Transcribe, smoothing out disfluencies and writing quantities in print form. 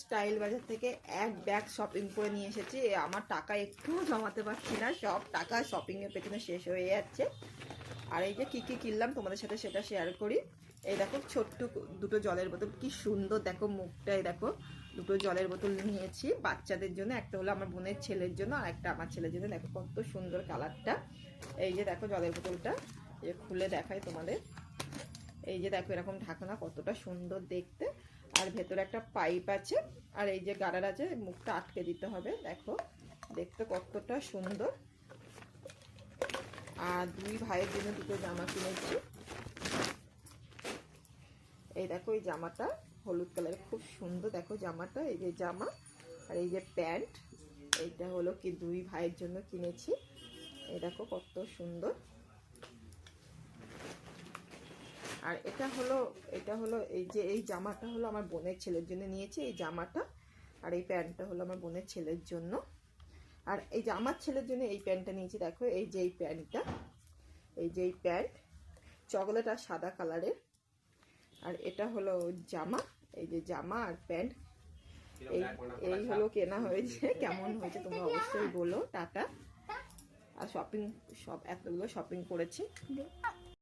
Style বাজার থেকে এক ব্যাগ শপিং করে নিয়ে এসেছি। আমার টাকা একটুও জমাতে পারছি না, সব টাকা শপিংয়ের পেছনে শেষ হয়ে যাচ্ছে। আর এই যে কী কী কিনলাম তোমাদের সাথে সেটা শেয়ার করি। এই দেখো ছোট্ট দুটো জলের বোতল, কি সুন্দর দেখো মুখটাই দেখো। দুটো জলের বোতল নিয়েছি বাচ্চাদের জন্য, একটা হলো আমার বোনের ছেলের জন্য আর একটা আমার ছেলের জন্য। দেখো কত সুন্দর কালারটা। এই যে দেখো জলের বোতলটা, এই খুলে দেখাই তোমাদের। এই যে দেখো এরকম ঢাকনা, কতটা সুন্দর দেখতে। আর ভেতরে একটা পাইপ আছে, আর এই যে গাড়ার আছে, মুখটা আটকে দিতে হবে। দেখো দেখতে কতটা সুন্দর। আর দুই ভাইয়ের জন্য দুটো জামা কিনেছি। এই দেখো এই জামাটা হলুদ কালারের, খুব সুন্দর দেখো জামাটা। এই যে জামা আর এই যে প্যান্ট, এইটা হলো কি দুই ভাইয়ের জন্য কিনেছি। এই দেখো কত সুন্দর। আর এটা হলো এই যে এই জামাটা হলো আমার বোনের ছেলের জন্য নিয়েছি, এই জামাটা। আর এই প্যান্টটা হলো আমার বোনের ছেলের জন্য। আর এই যে আমার ছেলের জন্য এই প্যান্টটা নিয়েছি। দেখো এই যে এই প্যান্টটা, এই যে এই প্যান্ট চকলেট আর সাদা কালারের। আর এটা হলো জামা, এই যে জামা আর প্যান্ট। এই হলো কেনা হয়েছে। কেমন হয়েছে তোমরা অবশ্যই বলো। টাটা। আর সব এতগুলো শপিং করেছি।